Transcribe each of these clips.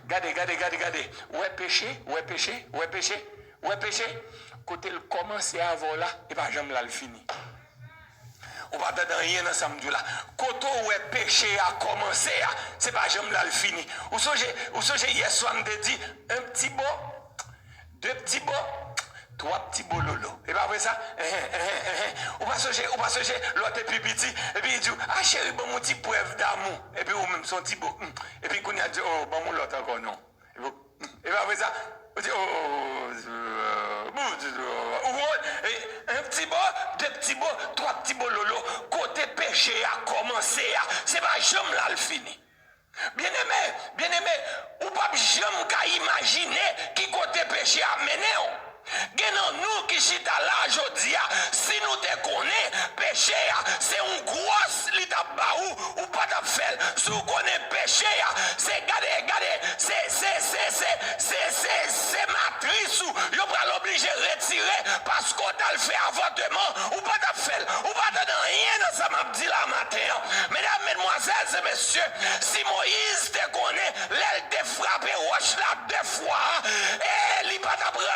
Gardez. Ouais péché. Côté le commencer avant là, et pas jamais là le fini. On va pas dans rien dans samedi là. Côté où est péché a commencé, c'est pas jamais là le fini. Ou songez hier soir me dit un petit bon, deux petits bons, trois petits beaux lolo. Et pas vrai ça? Ou pas songer l'autre est plus petit. Et puis il dit, ah chérie, bon mon petit preuve d'amour. Et puis ou même son petit beau. Et puis qu'on a dit, oh, bon mon l'autre encore non. Et pas vrai ça? On dit, un petit beau, deux petits beaux, trois petits beaux lolo. Côté péché a commencé. C'est pas jamais là le fini. Bien aimé, ou pas jamais qu'à imaginer qui côté péché a mené. Genon nous qui chita là aujourd'hui, si nous te connaissons, péché, c'est une grosse l'étape ou pas de faire. Si vous connaissez péché, c'est regardez, c'est matrice ou vous pas l'obliger de retirer parce qu'on t'a fait avortement ou pas de faire. Ou pas de rien dans ça m'a dit la matin. Mesdames, mesdemoiselles et messieurs, si Moïse te connaît, l'aile te frappe roche là 2 fois, et il pas t'apprendre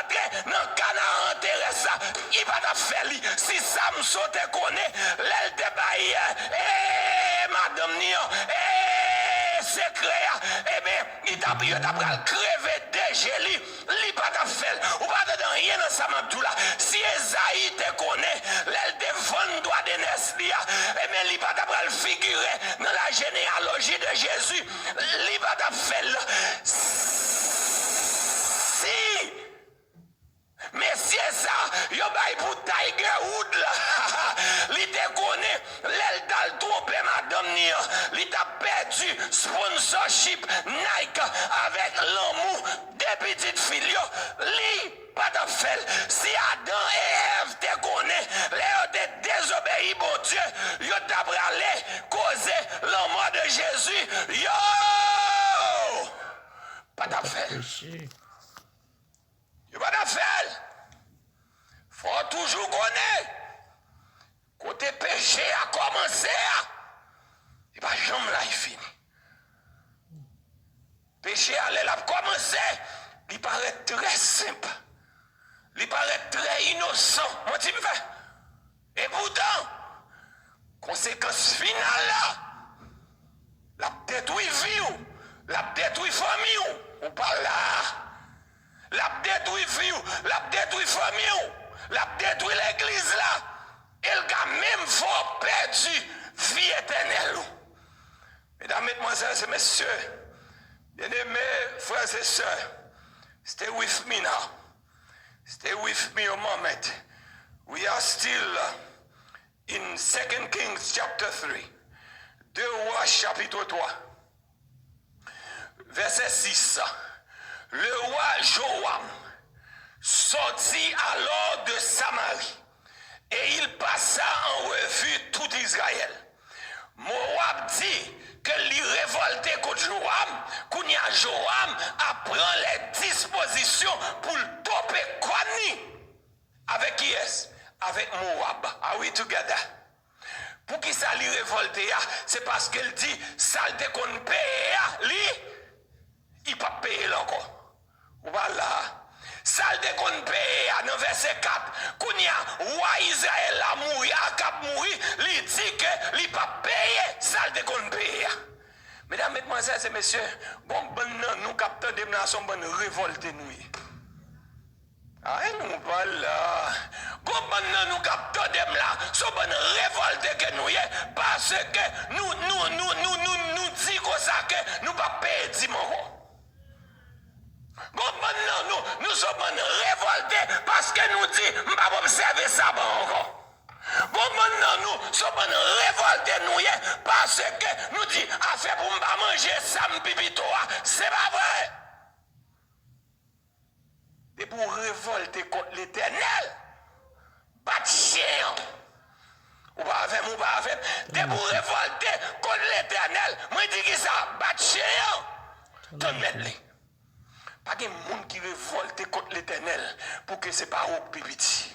dans Canaan intéressant, il va te faire si Samson te connaît, l'aile te baille, madame Nion, secret, bien, il t'a pris, crever déjà, il va te faire, ou pas de rien dans sa mabdou là. Si Esaïe te connaît, l'aile te vend droit de Neslia, bien, il va te figurer dans la généalogie de Jésus, il va te faire. Si Messieurs ça, yo bay pour Tiger Wood là. Li te connaît, l'el dal trompe madame Nia. Li t'a perdu sponsorship Nike avec l'amour des petites filles. Li pas de fait. Si Adam et Ève te connaît, les te désobéi bon Dieu, yo t'a bralé causer la mort de Jésus. Yo! Pas de fait. Il va pas faire. Faut toujours connaître. Côté péché a commencé. Il va jamais là, il finit. Péché allait là commencer. Il paraît très simple. Il paraît très innocent. Moi, tu me fais. Et pourtant, conséquence finale là, la détruit vie, la détruit famille, ou pas là. La détruit vie, la détruit famille, la détruit l'église là. Elle a même fort perdu vie éternelle. Mesdames, mesdemoiselles et messieurs, bien-aimés frères et sœurs, stay with me now. Stay with me a moment. We are still in 2 Kings chapter 3. 2 Rois chapitre 3. Verset 6. Le roi Joam sortit alors de Samarie et il passa en revue tout Israël. Moab dit que l'y révolté contre Joam, Kounia Joam apprend les dispositions pour le topper Koni. Avec qui est-ce? Avec Moab. Are we together? Pour qui ça l'y révolté? C'est parce qu'elle dit, ça le qu'on paye, il ne peut pas payer encore. Voilà. Salle de qu'on paye dans verset 4. Kounia, roi Israël a mouru, a cap mouru, il dit que il pas payer salle de qu'on paye. Mesdames, mesdemoiselles et messieurs, bon nous captons des nations bonnes révoltées nous. Ah, nous voilà. Bon nous captons des là, sont bonnes révoltées que nous parce que nous dit comme ça que nous pas payer dimanche. Bon, maintenant, nous sommes révoltés parce que nous disons, nous ne pouvons pas observer ça encore. Bon, maintenant, nous sommes révoltés nous parce que nous disons, affaire pour ne pas manger ça, pipito, c'est pas vrai. Et pour révolter contre l'éternel, pas de chien. Ou pas avec. Et pour révolter contre l'éternel, moi je dis que ça, pas de chien. Tenez-les. Pas de monde qui révolte contre l'éternel pour que ce n'est pas vous pipiti.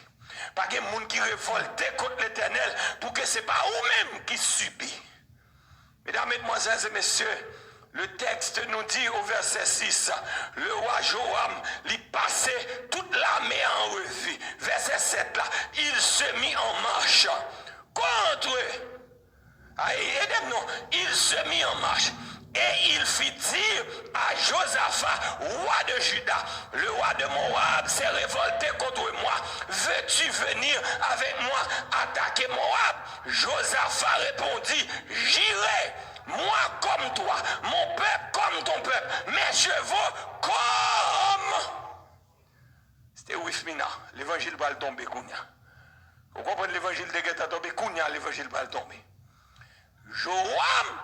Pas de monde qui révolte contre l'éternel pour que ce n'est pas vous-même qui subit. Mesdames, mesdemoiselles et messieurs, le texte nous dit au verset verset 6, le roi Joram lui passait toute l'armée en revue. Verset 7 là, il se mit en marche contre eux. Aidez-nous, il se mit en marche. Et il fit dire à Josaphat, roi de Juda, le roi de Moab s'est révolté contre moi. Veux-tu venir avec moi attaquer Moab? Josaphat répondit, j'irai, moi comme toi, mon peuple comme ton peuple, mes chevaux comme... C'était Wifmina, l'évangile va le tomber, Kounia. Vous comprenez l'évangile de Guetta tomber, Kounia, l'évangile va le tomber. Joram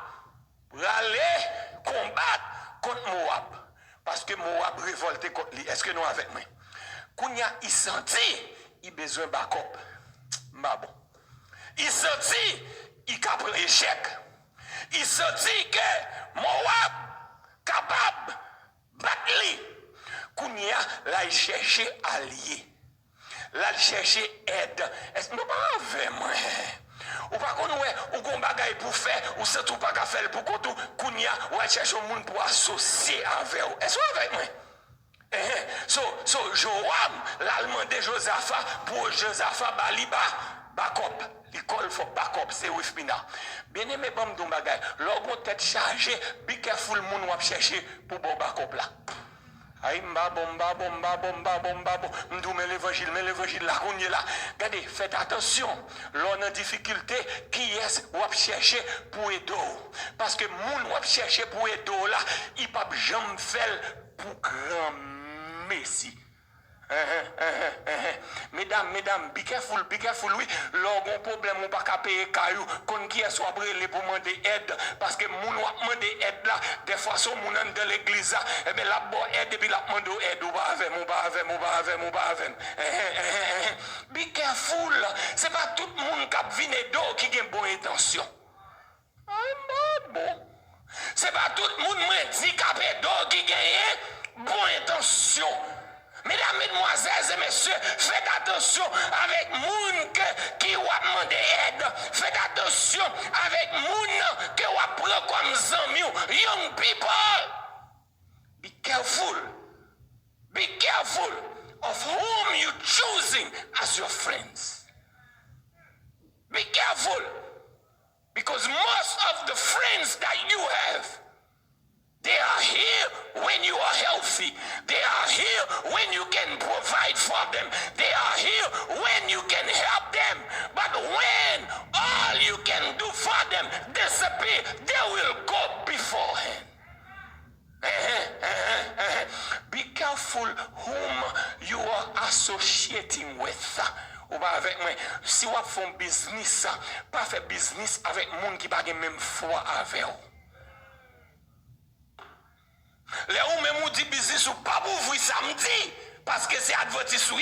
pour aller combattre contre Moab. Parce que Moab révolté contre lui. Est-ce que nous avec moi? Kounia, il sentit, il a besoin de backup. Bon. Il sentit, il a pris échec. Il sentit que Moab capable de battre lui. Kounia, là, il cherchait allié. Là, il cherchait aide. Est-ce que nous pas avec moi? Ou pas qu'on ou qu'on bagaille pour faire, ou c'est tout pas qu'à faire pour qu'on kounya, ou à chercher un monde pour associer avec vous. Est-ce que avec moi? So Joram, l'allemand de Josaphat, pour Josaphat baliba, backup. L'école faut backup, c'est Wifmina. Bien aimé, bon, don bagaille. Lorsqu'on tête chargée, be careful, moun ou chercher pour bon backup là. Aïe, bomba, m'dou l'évangile là, qu'on est là. Regardez, faites attention. L'on a difficulté, qui est-ce ou chercher pour aider? Parce que moun ou chercher pour aider là, il pas jamais faire pour grand messie. Mesdames, be careful, oui. Lorsqu'on problème ou pas qu'à payer caillou, qu'on qui est soit brûlé pour demander aide, parce que moun ou demander aide là, des fois son moun de l'église là, et bien la bonne aide et puis la demande aide ou pas avec. Be careful, c'est pas tout le monde qui vient d'eau qui a une bonne intention. Bon. C'est pas tout le monde handicapé d'eau qui a une bonne intention. Mesdames, mesdemoiselles et messieurs, faites attention avec moun qui va demander aide. Faites attention avec moun qui va prendre comme zami. Young people, be careful of whom you choosing as your friends. Be careful, because most of the friends that you have, they are here when you are healthy. They are here when you can provide for them. They are here when you can help them. But when all you can do for them disappear, they will go beforehand. Be careful whom you are associating with. Ou pas avec moi, si vous faites un business, pas faire business avec monde qui n'a pas même foi avec vous. Les ou même ou dit business ou pas pour ouvrir samedi parce que c'est advertis ou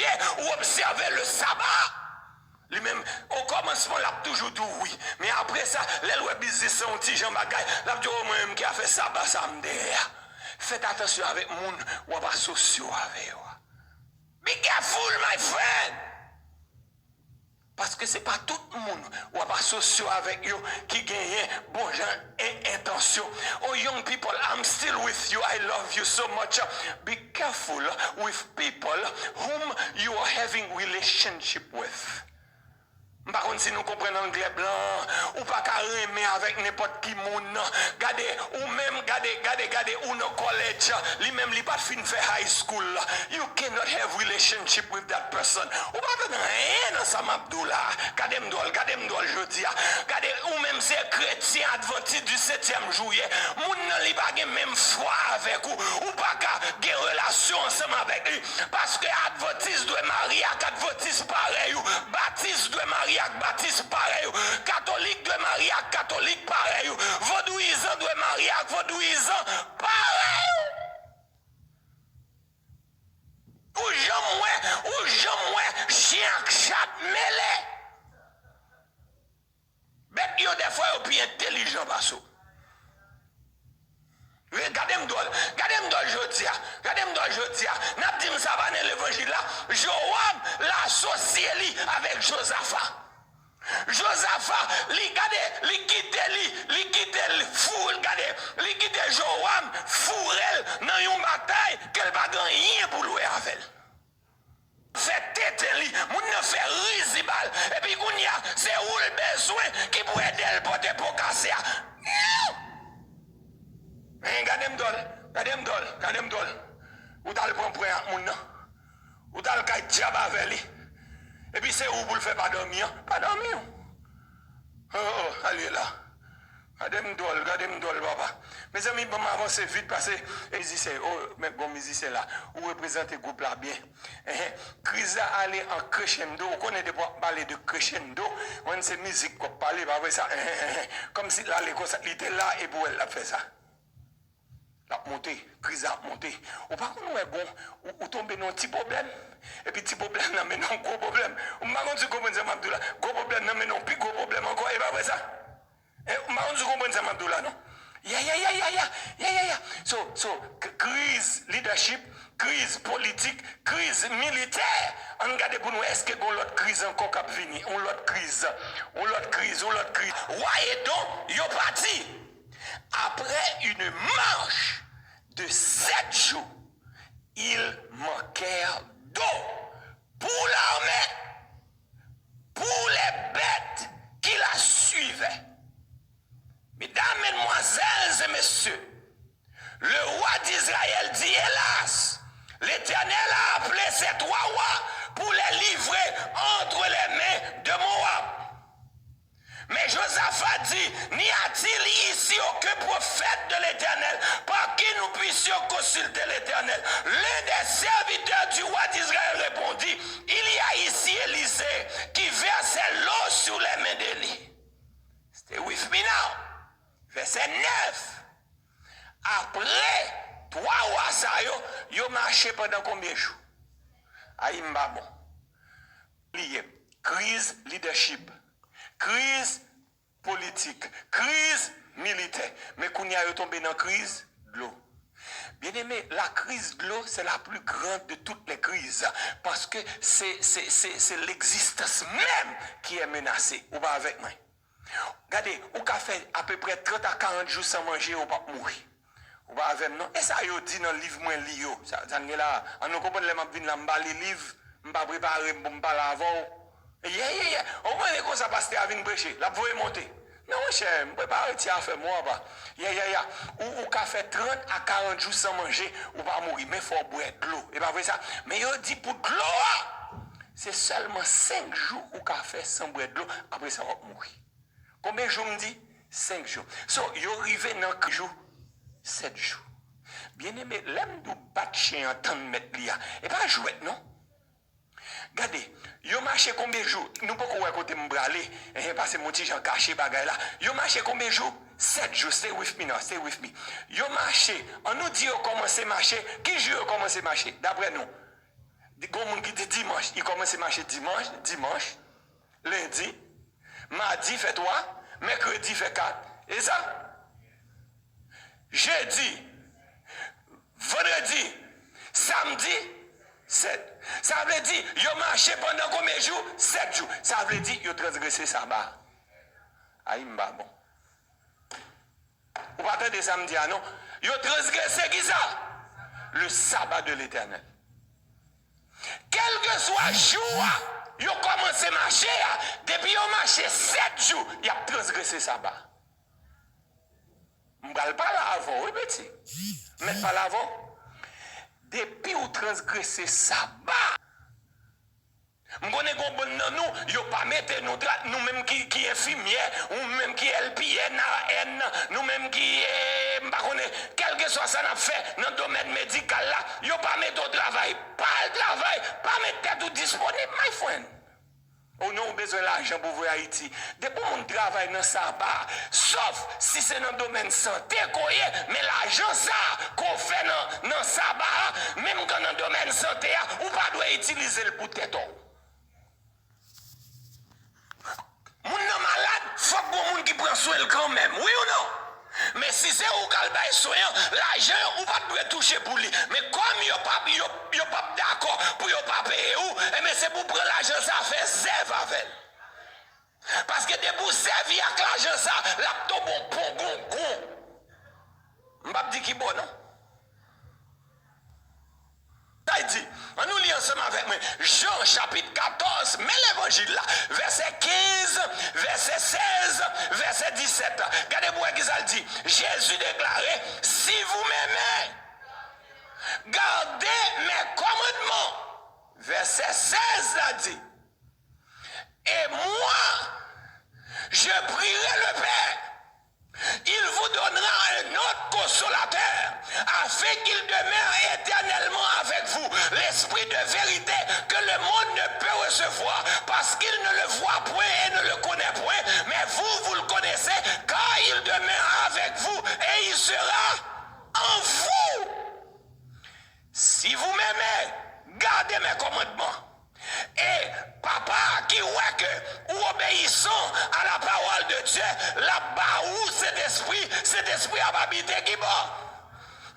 observer le sabbat. Lui-même, au commencement, il a toujours dit oui. Mais après ça, les lois business sont petit Jean Bagaille. Là, je moi-même qui a fait sabbat samedi. Faites attention avec les gens ou pas sociaux avec eux. Be careful, my friend. Parce que ce n'est pas tout le monde ou pas social avec eux qui gagne bon gens et intention. Oh young people, I'm still with you. I love you so much. Be careful with people whom you are having relationship with. Par contre, si nous comprenons l'anglais blanc, ou pas qu'à aimer avec n'importe qui monde, regardez, ou même, regardez, ou no college, lui-même, il pas fin faire high school, you cannot have relationship with that person. Ou pas de rien dans sa mabdoula, regardez m'dol, jeudi, regardez, ou même c'est chrétien adventiste du 7e juillet, moun nan li pas même foi avec ou pas qu'à gen relation ensemble avec lui, parce que adventiste doit marier avec adventiste pareil, ou baptiste doit marier avec baptiste pareil, catholique doit marier avec catholique pareil, vaudouisant doit marier avec vaudouisant pareil. Ou jamais, chien chat mêlé. Bête yo des fois yo plus intelligent basso. Regardez-moi jeudi. N'a dit ça va dans l'évangile là. Joab l'associé avec Josaphat. Josaphat, li quitte Joab, fourrel dans bataille qu'elle va gagner pour louer avec. Fait tête li, moun ne fait risibal. Et puis qu'on y a, c'est où le besoin qui pourrait aider le porter pour casser. Gardez m'dol. Ou t'as le prendre pour un moun nan. Ou t'as le kay diable avec lui. Et puis c'est où pour le faire pas dormir? Pas dormir. Oh, allez là. Gardez m'dol, papa. Mes amis, bon, m'avancer vite parce que c'est mais bon, musicien là, vous représentez le groupe là bien. Crise a allé en crescendo, vous connaissez parler de crescendo, on c'est musique qu'on parle, pas vrai ça. Comme si là, il était là et pour elle a fait ça. La montée, crise a monté. Ou par contre, ouais, bon, ou tomber dans un petit problème. Et puis, petit problème, non, mais non, gros problème. Ou par contre, tu comprends ça, Mabdoula. Gros problème, non, mais non, plus gros problème encore, et pas vrai ça. Et ou par contre, tu comprends ça, Mabdoula, non? So, crise leadership, crise politique, crise militaire. On regarde pour nous, est-ce que l'autre crise encore qui venir? On l'autre crise. Ouais, donc, yo parti. Après une marche de 7 jours, ils manquèrent d'eau pour l'armée, pour les bêtes qui la suivaient. Mesdames, mesdemoiselles et messieurs, le roi d'Israël dit, hélas, l'Éternel a appelé ces 3 rois pour les livrer entre les mains de Moab. Mais Josaphat dit, n'y a-t-il ici aucun prophète de l'Éternel par qui nous puissions consulter l'Éternel? L'un des serviteurs du roi d'Israël répondit, il y a ici Élisée qui versait l'eau sur les mains d'Élie. Stay with me now. Verset 9. Après 3 rois ça yo marché pendant combien de jours? Aïmba bon. Crise leadership. Crise politique, crise militaire. Mais qu'on y a tombé dans la crise de l'eau. Bien aimé, la crise de l'eau, c'est la plus grande de toutes les crises. Parce que c'est l'existence même qui est menacée. Ou pas avec moi. Regardez, ou qu'a fait à peu près 30 à 40 jours sans manger, ou pas mourir. Ou pas avec non. Et ça, yo dit dans le livre, moi, lio. Ça est là. On nous comprend, les m'a vinn là, m'ba les livres, m'ba préparer, m'ba laver. Au moins, les causes à passer à venir prêcher. La voie est montée. Non, cher, je prépare à faire moi. Ou qu'a fait 30 à 40 jours sans manger, ou pas mourir. Mais il faut boire de l'eau. Et pas vrai ça. Mais il dit pour de l'eau, c'est seulement 5 jours ou qu'a fait sans boire de l'eau. Après ça, on va mourir. Combien de jours me dit? 5 jours. So, il arrive dans 4 jours, 7 jours. Bien aimé, l'aime de battre chien en temps de mettre l'IA. Et pas jouer, non? Regardez, yo marché combien de jours? Nous pas qu'on côté m'bralé, parce que mon petit Jean caché bagay là. Yo marché combien de jours? 7 jours. Stay with me now, stay with me. Yo marché, on nous dit yo commencé à marcher. Qui jour yo commencé à marcher? D'après nous. Gon moun qui dit dimanche, il commence à marcher dimanche, lundi, mardi fait 3, mercredi fait 4. Et ça? Jeudi, vendredi, samedi, 7. Ça veut dire, yo marché pendant combien de jours? 7 jours. Ça veut dire, yo transgressé sabbat. Aïmba bon. Vous partez de samedi, non? Yo transgressé qui ça? Le sabbat de l'Éternel. Quel que soit le jour, yo commencé à marcher, depuis yo marché 7 jours, il a transgressé sabbat. Je ne parle pas là avant, oui, petit. Mais pas là avant. Depuis ou transgresser sabbat, nous ne pas mettre nous-mêmes qui infirmières, ou même qui LPN, nous même qui quel que soit ça n'a fait dans le domaine médical là, nous pas mettre au travail, pas le travail, pas mettre tout disponible, my friend. On a besoin d'argent pour voir Haïti. Depuis mon travail dans ça, sauf si c'est dans le domaine santé, mais l'argent ça qu'on fait dans ça, même quand dans le domaine santé, on pas doit utiliser le pour tête. Moun nan malade, faut que bon moun qui prend soin quand même, oui ou non? Mais si c'est au calbaï soin, l'argent ou pas doit toucher pour lui. Mais comme yo pas d'accord pour yo pas payer ou, mais c'est pour prendre l'argent ça fait zève avec. Parce que de pour servir avec l'argent ça, la tombe bon. M'pas dire qui bon non? ensemble avec moi. Jean chapitre 14, mais l'évangile là, verset 15, verset 16, verset 17. Regardez-moi qui ça dit. Jésus déclarait, si vous m'aimez, gardez mes commandements. Verset 16 là dit. Et moi, je prierai le Père. Il vous donnera un autre consolateur, afin qu'il demeure éternellement avec vous, l'esprit de vérité que le monde ne peut recevoir, parce qu'il ne le voit point et ne le connaît point, mais vous le connaissez, car il demeure avec vous et il sera en vous. Si vous m'aimez, gardez mes commandements. Et papa qui voit que ou obéissons à la parole de Dieu, là-bas où cet esprit a habité qui bon.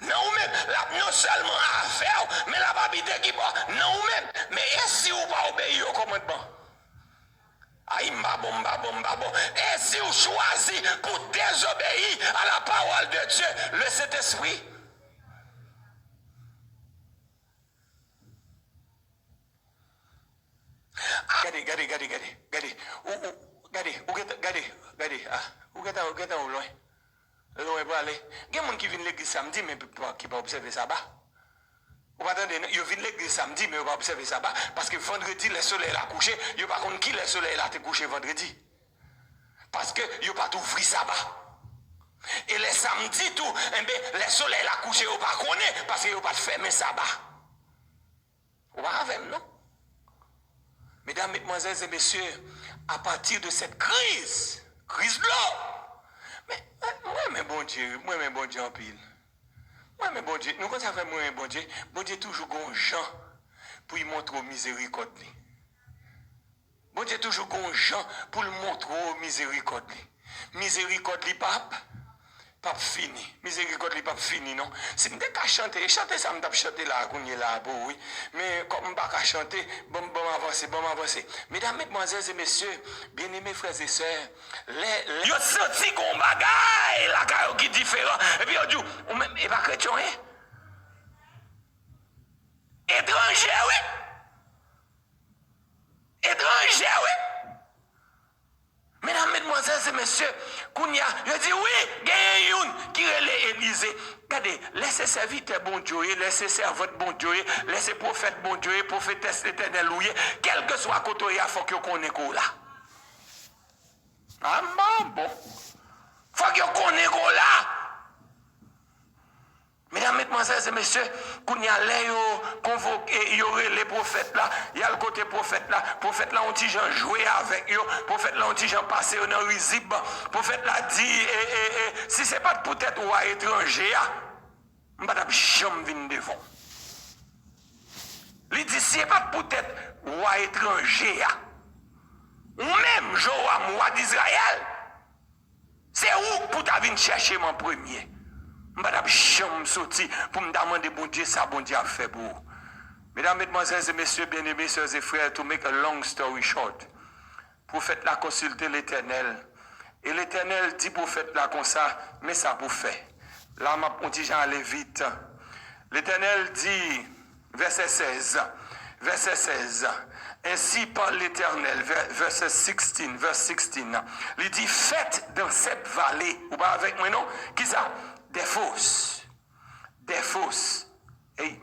Non même, non seulement à faire, mais la habité qui bon. Non même, mais et si vous pas obéir au commandement? Aïe, bon. Et si vous choisissez pour désobéir à la parole de Dieu, le Saint-Esprit? Regardez. Où est-ce au loin? Loin pour aller. Il y a des gens qui viennent l'église samedi, mais qui ne pas observer ça. Vous attendez, ils viennent l'église samedi, mais ils ne pas observer ça. Parce que vendredi, le soleil a couché. Ils ne pas contre qui le soleil a couché vendredi. Parce que ils n'ont pas tout ouvert ça. Et les samedis, tout, le soleil a couché, ils ne pas connaître parce qu'ils n'ont pas fermé ça. Vous ne pas avec, non? Mesdames, mesdemoiselles et messieurs, à partir de cette crise-là, mais bon Dieu en pile. Mais bon Dieu, nous quand ça fait moi bon Dieu toujours gon gens pour lui montrer miséricorde. Bon Dieu toujours gon gens pour lui montrer miséricorde. Miséricorde li pas fini. Miséricorde li pas fini non. Si m'dé ka chanter ça m't'a chanter là kounye là oui. Mais comme m'pa ka chanter, bon avancer. Mesdames, mesdemoiselles et messieurs, bien-aimés frères et sœurs, les yo senti qu'on bagaille la caillou qui différent et puis on dit ou même et pas chrétien hein. Étranger oui. Mesdames, mesdemoiselles et messieurs, Kounia, je dis oui, il y a une qui est l'Élysée. Regardez, laissez serviteur bon Dieu, laissez servante bon Dieu, laissez prophète bon Dieu, prophétesse éternelle, quel que soit côté, il faut que vous connaissiez là. Ah bon. Faut que vous connaissiez là. Mesdames, mesdemoiselles et messieurs, quand il y a convoqué, il y aurait les prophètes là, il y a le côté prophète là on dit j'en jouer avec eux, prophète là on dit j'en passer dans risible, prophète là dit si c'est pas peut-être ou à étranger, on va jamais venir devant. Il dit si c'est pas peut-être ou à étranger, ou même Joam ou à d'Israël, c'est où pour ta venir chercher mon premier. Madame Cham sorti pour me demander bon Dieu ça bon Dieu a fait pour vous. Mesdames, mesdemoiselles et messieurs, bien-aimés, sœurs et frères, to make a long story short, prophète l'a consulté l'Éternel. Et l'Éternel dit prophète là comme ça, mais ça pour faire. Là, on dit j'en allais vite. L'Éternel dit, verset 16, ainsi parle l'Éternel, verset 16, il dit, faites dans cette vallée, ou pas avec moi non, qui ça? Des fosses. Hey,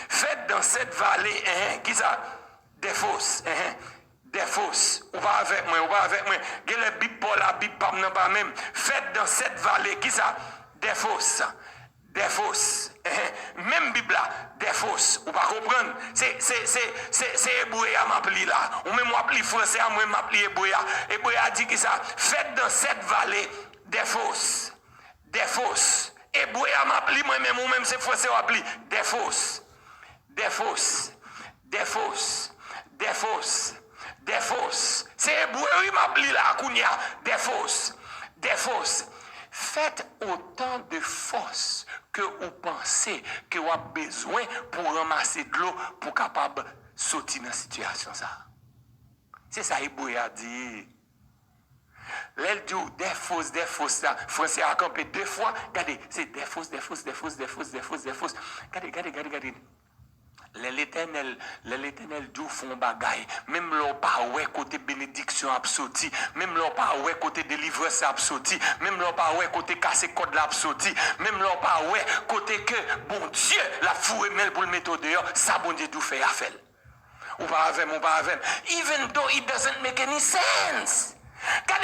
faites dans cette vallée, qui ça? Des fosses. Ou pas avec moi. Gele bip pour la bip pas même. Faites dans cette vallée, qui ça? Des fosses. Même Bible là, des fosses. Ou pas comprendre? C'est hébreu à m'appeler là. Ou même m'appeler français à moi m'appeler hébreu. Hébreu a dit qui ça? Faites dans cette vallée des fosses. Et Bouya m'appelle moi-même, ou même c'est français ou appelé des fosses. C'est Bouya m'appelle là, Kounia, des fosses. Faites autant de force que vous pensez que vous avez besoin pour ramasser de l'eau pour capable sortir dans la situation ça. C'est ça que Bouya dit. L'aile dit des fausses, là. Français a campé 2 fois. Regardez, c'est des fausses. Regardez. L'éternel Dieu font bagaille, même leur pas ouais côté bénédiction absorti, même leur pas ouais côté délivrance absorti, même leur pas ouais côté casser code l'absorti, même leur pas ouais côté que bon Dieu la fourré mêle pour le mettre dehors, ça bon Dieu tout fait à faire. Ou pas avec, even though it doesn't make any sense. God,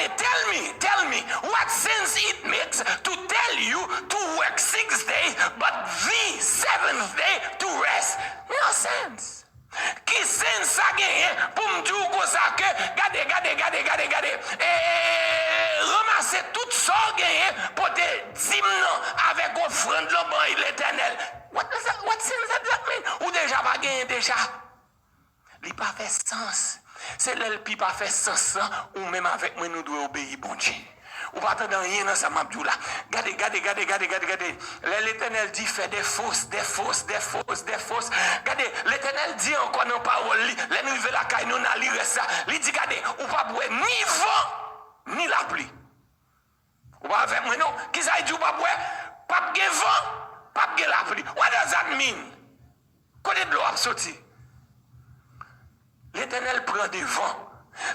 tell me, what sense it makes to tell you to work 6 days, but the 7th day to rest? No sense. Qui sens ça gagne pour me dire comme ça que, gade, ramasser tout ça gagne pour te dire non avec offrande de l'éternel. What sense does that mean? Ou déjà pas gagné déjà? Il pas fait sens. C'est l'elpi pas fait sens ou même avec moi nous devons obéir bon Dieu. Ou pas attendre rien dans sa mabdou là. Gardez. L'Éternel dit fait des fausses. Gardez, l'Éternel dit encore dans parole li, les nous la caille nous na lire ça. Il dit gardez, ou pas boire ni vent ni la pluie. Ou pas avec moi non, qui ça dit ou pas boire, pas de vent, pas de la pluie. What does that mean? Côté de l'eau a sorti. L'Éternel prend des vents.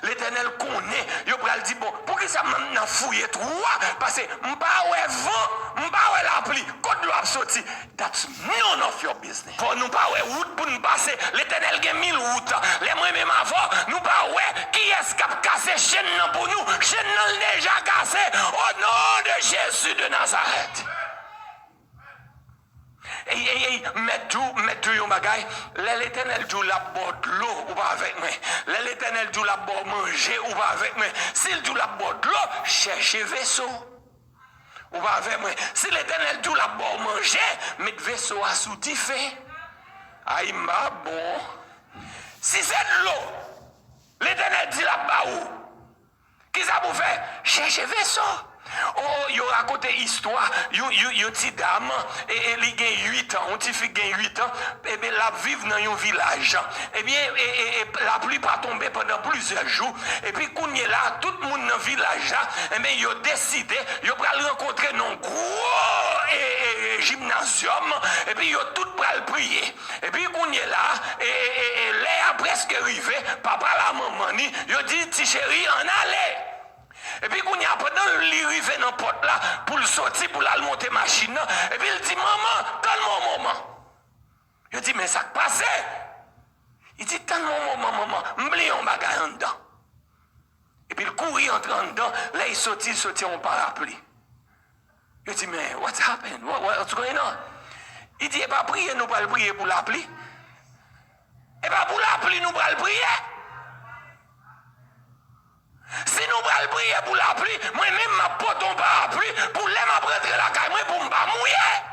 L'Éternel connaît. Il va dire bon, pour que ça m'a fouillé trop? Parce que m'pa ouais vent, m'pa ouais la pluie. Quand l'eau a sorti, that's none of your business. Pour nous pas ouais route pour nous passer. L'Éternel gagne 1000 routes. Les moi même avant, nous pas ouais qui est-ce qui a cassé chaîne pour nous? Chaîne déjà cassé au nom de Jésus de Nazareth. Mettez yon bagay, l'Éternel Dieu la boit de l'eau ou pas avec moi. L'Éternel Dieu la boit manger ou pas avec moi. S'il Dieu la boit de l'eau, cherchez vaisseau. Ou pas avec moi. Si l'Éternel Dieu la boit manger, mettez vaisseau à sous fait. Aïe ma bon. Si c'est de l'eau, l'Éternel dit la bas où? Qu'est-ce que vous faites? Cherchez vaisseau. Oh, il raconte histoire, une petite dame, et elle a 8 ans, on dit qu'elle a 8 ans, et bien, elle vit dans un village. Et bien, la pluie pas tombé pendant plusieurs jours. Et puis, quand il est là, tout le monde dans le village, et bien, il a décidé, il va rencontrer un gros gymnasium, et puis, il a tout pour le prier. Et puis, quand il est là, et l'air a presque arrivé, papa, la maman, il a dit, petit chéri, en allez. Et puis, quand il y a pendant l'arrivée dans le porte là, pour le sortir, pour la monter machine, et puis il dit, maman, donne-moi un moment. Il dit, mais ça passe. Il dit, donne-moi un moment, maman, m'oublie un bagage en dedans. Et puis, il courit entre en dedans, là, il sortit en parapluie. Il dit, mais what's happened? What's going on? Il dit, et pas prier, nous pas le prier pour la pluie. Et pas pour la pluie, nous pas le prier. Si nous allons prier pour la pluie, moi-même, ma pote en parapluie, pour les m'apprendre la caille, moi, pour ne pas mouiller.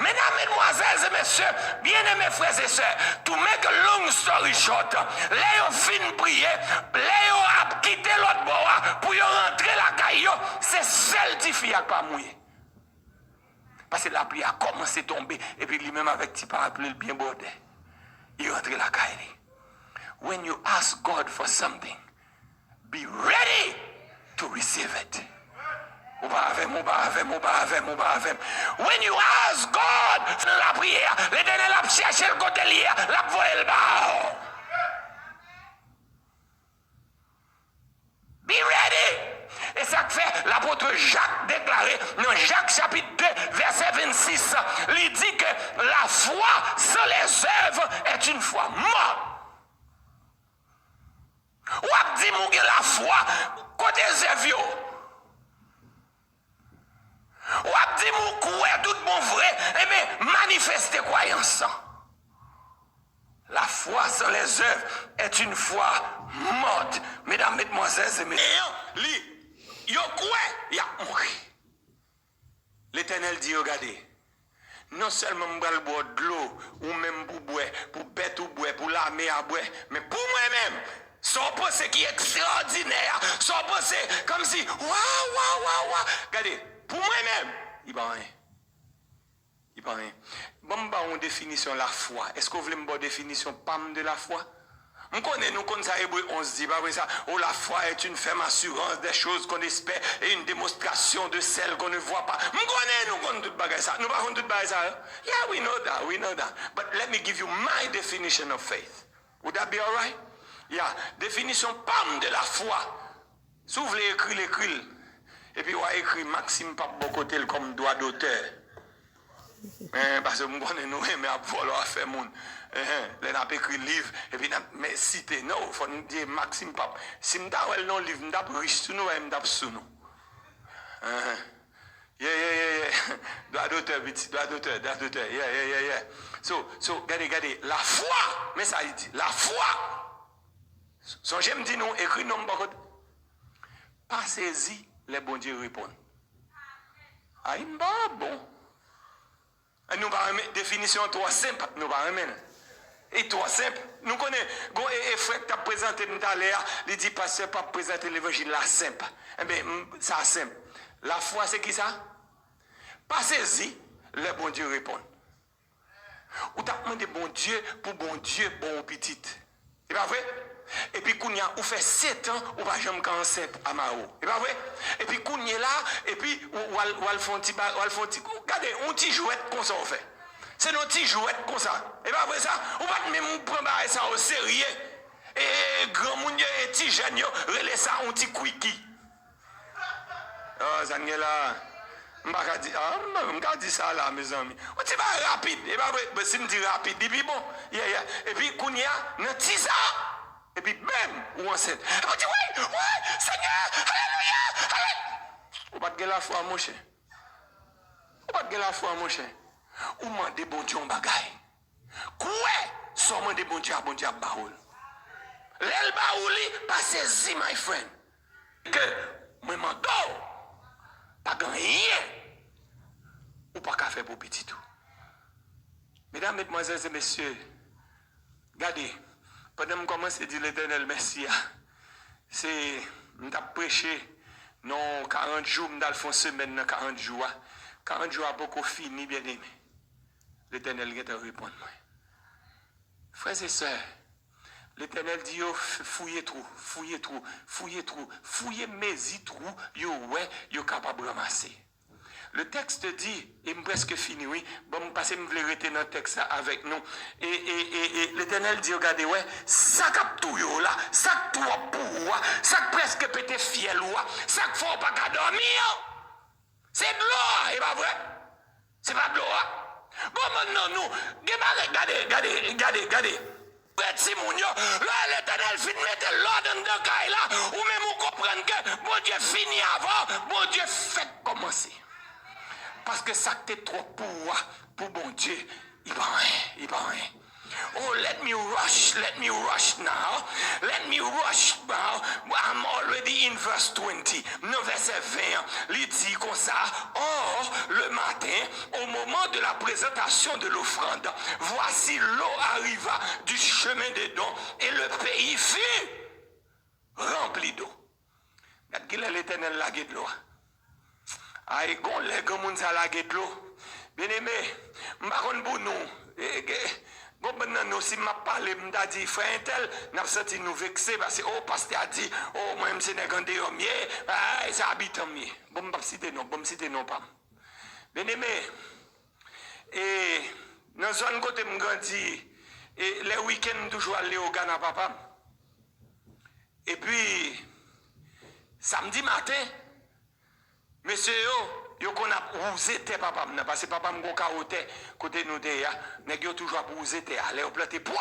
Mesdames, mesdemoiselles et messieurs, bien-aimés frères et sœurs, to make a long story short, les fin prier, les ont quitté l'autre bord pour rentrer la caille, c'est celle qui fait pas mouiller. Parce que la pluie a commencé à tomber, et puis lui-même avec petit parapluie, bien bordé, il rentre la caille. When you ask God for something, be ready to receive it. When you ask God dans la prière, l'Éternel a cherché le côté lié, l'a voyé le bas. Be ready. Et ça fait l'apôtre Jacques déclaré dans Jacques chapitre 2 verset 26, il dit que la foi sans les œuvres est une foi morte. Ou a dit mougue la foi côté zévio. Ou a dit mougue tout bon vrai et bien manifester croyance. La foi sans les œuvres est une foi morte. Mesdames, mesdemoiselles et messieurs. Yo quoi y a mouru. L'Éternel dit regardez. Non seulement m'bral boire de l'eau ou même pour boire, pour bête ou boire, pour l'armée à boire, mais pour moi-même. Son pensée qui est extraordinaire, son pensée comme si, waouh. Regardez, pour moi-même, il va rien. Il va rien. Bon, bah, on définition la foi. Est-ce que vous voulez me donner une définition PAM de la foi? On connaît, nous connaissons ça, Hébreu 11 dit, bah oui, ça, oh, la foi est une ferme assurance des choses qu'on espère et une démonstration de celles qu'on ne voit pas. On connaît, nous connaissons tout bagage ça. Nous pas tout bagage ça. Yeah, we know that. But let me give you my definition of faith. Would that be all right? Yeah, définition PAM de la foi. Si vous voulez écrire, l'écrire. Et puis, on va écrire Maxime Pape-Bocotel comme droit d'auteur. Parce que nous connaissons, mais à vouloir faire mon. Les n'a pas écrit livre, et puis mais cité, non, il faut dire Maxime Pape. Si je n'ai non livre, je suis riche sur nous, je suis sous nous. Droit d'auteur, yeah. So, regardez, la foi, mais ça il dit, la foi. So, j'aime dire nous, écrit non, pas saisi, les bons dieux répondent. Ah, il m'a bon. Nous pas définition trop simple, nous pas remettre. Et trop simple. Nous connaissons, et frère qui a présenté tout à l'heure, il dit pasteur pas présenter l'évangile là simple. Eh bien, ça simple. La foi c'est qui ça? Pas saisi, le bon Dieu répond. Ou t'as demandé bon Dieu pour bon Dieu bon petit. C'est pas vrai? Et puis Kounia, ou fait 7 ans, ou pas jamais cancer à Mao. C'est pas vrai? Et puis Kounia là, et puis ou al font petit, regardez, on petit jouette comme ça on fait. C'est nos petits jouets comme ça. Et pas vrai ça? On va même prendre ça au sérieux. Et grand monde et petit jeune relais ça un petit quickie. Oh, ça n'est là. M'pa dit ça là mes amis. On dit pas rapide. Et pas vrai, si me dit rapide, et puis bon, et puis Kounia, dans 10 ans. Et puis même ou enceinte. On dit oui, Seigneur, alléluia. On va te la foi mon cher. On va te la foi mon cher. Ou mande bon Dieu en bagaille. Quoi? Soit mande bon Dieu à baoul. L'el baouli, pas saisi, my friend. Que, moi mando, pas rien. Ou pas qu'à faire pour petit tout. Mesdames, mesdemoiselles et messieurs, regardez, pendant que je commence à dire l'Éternel merci, c'est, je prêché, non, 40 jours, je fais une semaine, dans 40 jours. 40 jours à beaucoup fini, bien aimé. L'Éternel va te répondre. Frères et sœurs, l'Éternel dit, fouillez trop, fouillez mes trous, ouais, yo capable de ramasser. Le texte dit, et presque fini, oui, bon, passer me vérité dans le texte avec nous. Et l'Éternel dit, regardez, ouais, ça cap tout yo là, ça tout pour, ça presque pété fiel, ça faut pas qu'à dormir. C'est de l'eau, et pas vrai? C'est pas de l'eau. Bon, maintenant, nous, regardez. Si mon Dieu, là, l'Éternel finit de mettre l'ordre dans le cas là, ou même vous comprenez que bon Dieu finit avant, bon Dieu fait commencer. Parce que ça t'est trop pour bon Dieu, il va rien. Oh, let me rush now. I'm already in verse 20. Non, verset 20. Il dit comme ça. Or, le matin, au moment de la présentation de l'offrande, voici l'eau arriva du chemin des dons et le pays fut rempli d'eau. Qu'il est l'Éternel lagué de l'eau. Aïe, gon les gens moun sa lagué de l'eau. Bien aimé, m'bakon pour nous. Bon, maintenant, si je parle, je dis, frère tel, nous senti nous vexés parce que, oh, pasteur a dit, oh, moi, je suis négandé au mieux, ça habite au mieux. Bon, je ne citer non pas. Bien aimé, et dans la zone côté je grandis, et les week-ends, toujours aller au Ghana, papa. Et puis, samedi matin, monsieur, yo qu'on a rousé tes papa, parce que papa m'a caroté côté nous ya, nèg yo toujours rousé tes, aller au planter poids.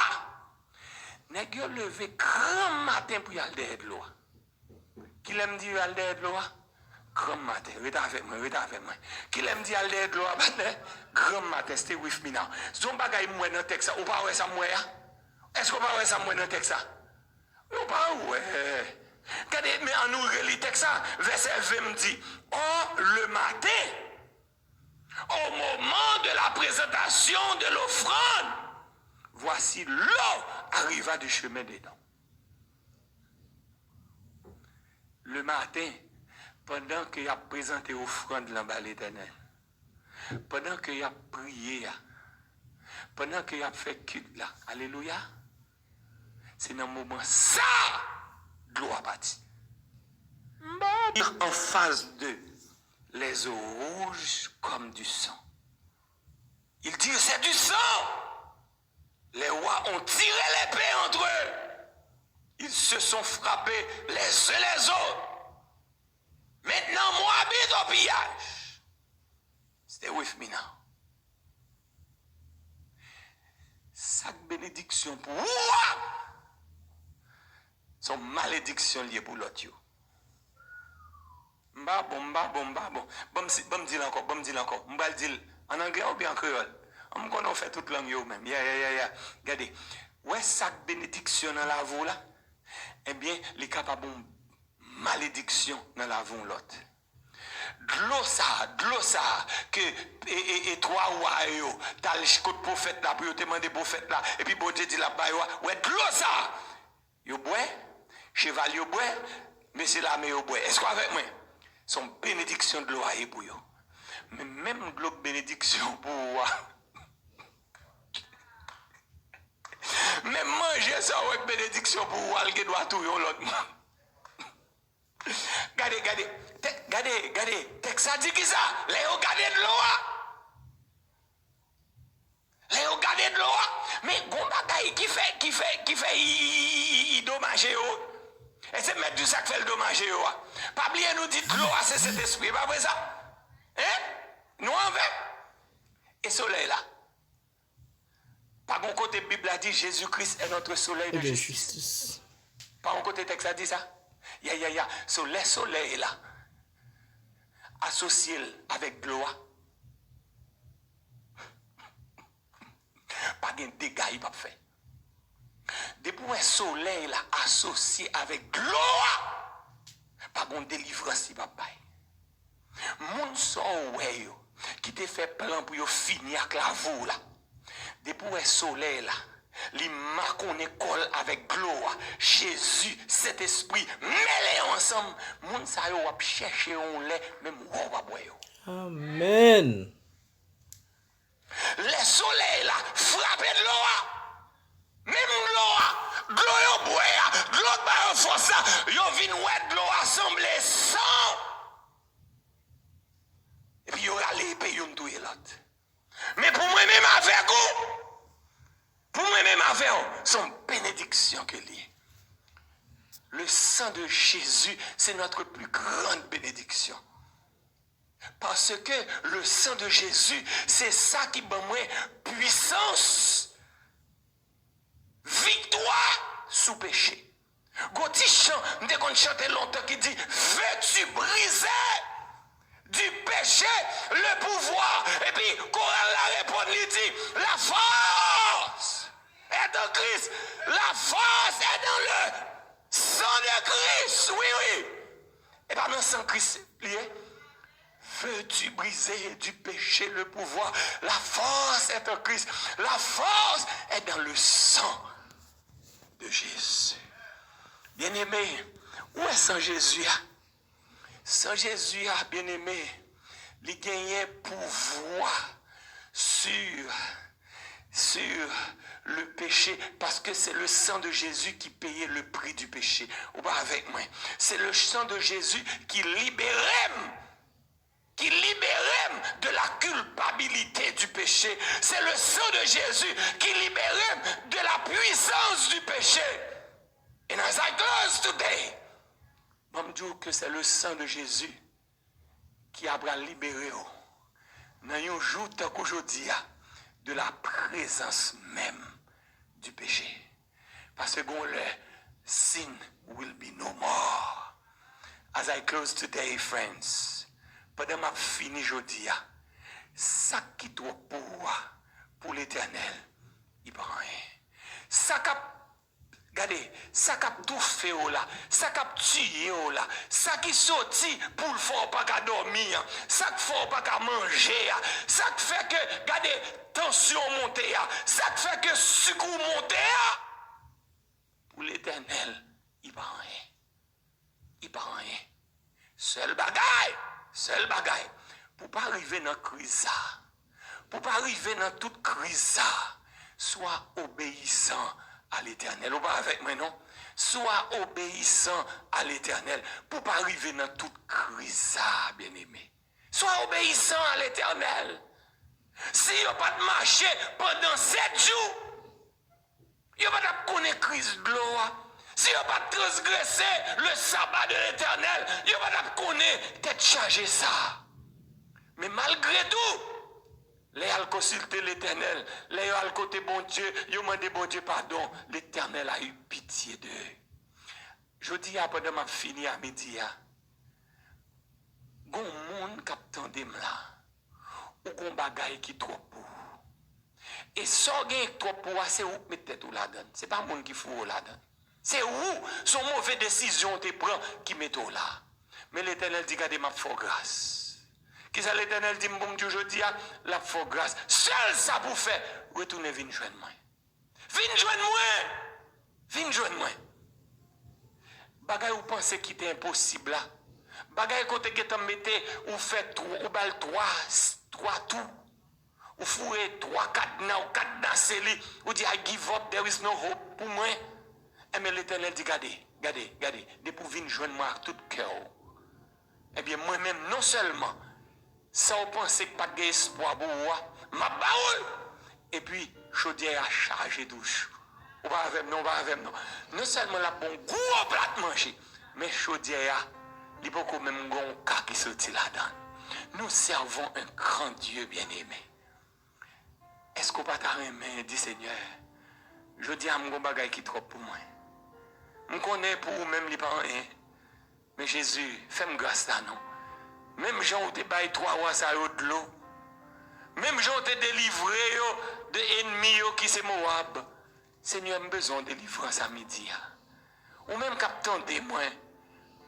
Nèg yo levé grand matin pour y aller derrière l'eau. Qui l'aime dire aller derrière l'eau? Grand matin, reta avec moi. Qui l'aime dire aller derrière l'eau? Grand matin, stay with me now. Son bagay moi dans texte, ou pas ouais ça moi? Est-ce qu'on pas ouais ça moi dans texte? Ou pas ouais. Regardez, mais en nous relit texte, verset 20 me dit, oh, le matin, au moment de la présentation de l'offrande, voici l'eau arriva du chemin des dents. Le matin, pendant qu'il a présenté l'offrande là-bas l'Éternel, pendant qu'il a prié, pendant qu'il a fait culte là, alléluia, C'est dans le moment ça, de l'eau a parti. En phase 2, les eaux rouges comme du sang. Il dit c'est du sang. Les rois ont tiré l'épée entre eux. Ils se sont frappés les uns les autres. Maintenant, moi habite au pillage. Stay with me now. Chaque bénédiction pour moi, son malédiction liée pour l'autre. Bon, dis encore. M'bal dire en anglais ou bien en créole. On connaît fait toute langue yo même. Yeah. Regardez. Ouais, chaque bénédiction dans la voie là, eh bien, les capables de malédiction dans la voie l'autre. De l'eau ça, que et toi ou yo, t'as le prophète là, pour te demander prophète là, et puis bon Dieu dit là-bas, ouais, de l'eau ça, yo bois, cheval yo bois, mais c'est la yo bois. Est-ce qu'avec moi, son bénédiction de l'eau est pour yo. Mais même de l'eau bénédiction pour moi, même manger ça avec bénédiction pour moi, il doit tout yo l'autre. Regardez, texte ça dit qui ça? Les regardez de l'eau. Les regardez de l'eau. Mais gon bagaille qui fait il dommage yo. Et c'est mettre du sac fait le dommage yo. Pas oublier nous dit de l'eau c'est cet esprit, pas vrai ça? Hein? Nous en fait. Et soleil là. Par mon côté Bible a dit Jésus-Christ est notre soleil de justice. Par mon côté texte a dit ça. So le soleil là, associé avec l'eau, pas de dégâts il va faire. Depuis le soleil là, associé avec l'eau, pas de délivrance il va faire. Moun so qui te fait plan pour finir avec la voie là. Depuis le soleil là, li marquons école avec gloire. Jésus, cet esprit, mêlés ensemble. Moun sa yo wap chercher on lait, même ou wap boyo. Amen. Le soleil là, frappé de l'eau. Même l'eau, yo boya, l'eau ba force, yo vin ouais de l'eau assemblée sans. Et puis yo allé payer yon touye l'autre. Mais pour moi même avec vous, pour moi-même avec son bénédiction que lié. Le sang de Jésus, c'est notre plus grande bénédiction. Parce que le sang de Jésus, c'est ça qui donne puissance, victoire sous péché. Goti chant, nous avons chanté longtemps qui dit, veux-tu briser du péché le pouvoir? Et puis, Coran la répond, il dit, la force est en Christ. La force est dans le sang de Christ. Oui. Et pas dans le sang de Christ lié. Veux-tu briser du péché le pouvoir? La force est en Christ. La force est dans le sang de Jésus. Bien-aimé, où est sang Jésus? Sang Jésus, bien-aimé, il gagne pouvoir sur le péché, parce que c'est le sang de Jésus qui payait le prix du péché. Ou pas avec moi. C'est le sang de Jésus qui libérait de la culpabilité du péché. C'est le sang de Jésus qui libérait de la puissance du péché. And as I close today, je me dis que c'est le sang de Jésus qui a libéré dans un jour tant qu'aujourd'hui de la présence même du péché. Parce que le sin will be no more. As I close today, friends, pendant que je finis aujourd'hui, ça qui doit pour l'éternel, il prend rien. Ça qui regardez, ça qui a tout fait là, ça qui a tué là, ça qui sorti pour le faire pas qu'à dormir, ça qui fait pas qu'à manger, ça qui fait que, regardez, tension montée, ça qui fait que sucre monté, pour l'éternel, il prend rien. Il prend rien. Seul bagaille, pour pas arriver dans la crise, pour pas arriver dans toute crise, sois obéissant à l'Éternel. Ou pas avec moi, non? Sois obéissant à l'Éternel pour pas arriver dans toute crise, bien-aimé. Sois obéissant à l'Éternel. Si vous pas de marché pendant 7 jours, vous pas de connaître crise de l'eau. Si vous pas de transgresser le sabbat de l'Éternel, vous pas de connaître tête chargée ça. Mais malgré tout, les al consulter l'Éternel, les al côté bon Dieu, ils ont demandé bon Dieu pardon. L'Éternel a eu pitié d'eux. Je dis après de ma fini à midi, gon monde qui attendait là, ou gon bagay qui trop pour. Et ça gagne trop pour, c'est où mettre tête ou là-dedans. C'est pas monde qui fout là-dedans. C'est où son mauvaise décision te prend qui met tout là. Mais l'Éternel dit gardez ma foi grâce. Qui ça l'Éternel dit bon Dieu je dis la foi grâce. Seul ça pour faire retourner vinn joindre moi. Vinn joindre moi. Vinn joindre moi. Bagay ou pensez qui était impossible là. Bagay côté que t'en mettez ou fait ou bal 3 tout. Ou fourrez 3 cadenas ou cadenas scellés ou dit I give up there is no hope pour moi. Mais l'Éternel dit gardez de pour venir joindre moi à tout cœur. Eh bien moi-même non seulement ça on pensait que pas d'espoir pour moi, ma baoule et puis chaudière a chargé douche. On va avec non, non seulement la bon gros plat manger, mais chaudière il peut quand même gon cas qui sorti là-dedans. Nous servons un grand Dieu bien-aimé. Est-ce qu'on pas t'aimer dit Seigneur? Je dis à mon bagay qui trop pour moi. Je connais pour vous même les parents. Mais Jésus, fais-moi grâce là non. Même Jean où te bail 3 mois ça de l'eau. Même Jean te délivré de ennemis qui c'est Moab. Seigneur, j'ai besoin de délivrance à midi. Ou même captant des moi.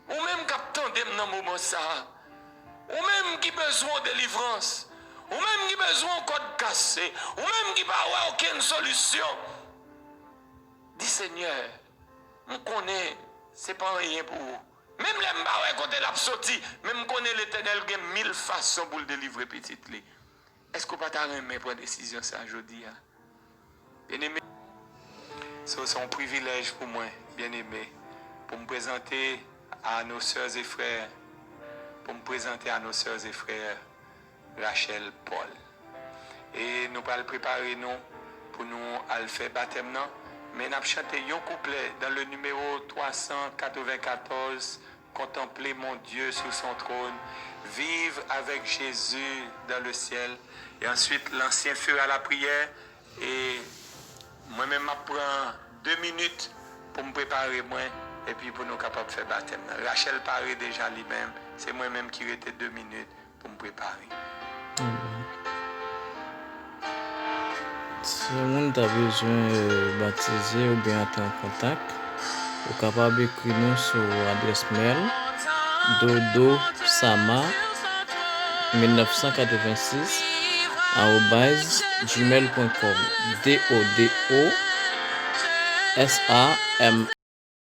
Ou même captant des dans moment ça. Ou même qui besoin de délivrance. Ou même qui besoin de code cassé. Ou même qui pas avoir aucune solution. Dis Seigneur, je connais, c'est pas rien pour vous. Même les mbawé côté la sorti, même connaît l'Éternel qui a 1000 façons pour le délivrer petit li. Est-ce qu'on peut t'arrêter pour décision ça aujourd'hui? Bien-aimé, c'est un privilège pour moi, bien-aimé, pour me présenter à nos sœurs et frères, Rachel, Paul. Et nous allons préparer nous pour nous aller faire baptême. Mais nous avons chanté un couplet dans le numéro 394, contempler mon Dieu sur son trône, vivre avec Jésus dans le ciel. Et ensuite, l'ancien fera la prière. Et moi-même, je prends 2 minutes pour me préparer moi et puis pour nous capables de faire baptême. Rachel paraît déjà lui-même. C'est moi-même qui restais 2 minutes pour me préparer. Si vous avez besoin de baptiser ou bien être en contact, vous êtes capable d'écrire nous sur l'adresse mail dodosama1986@gmail.com. DODOSAM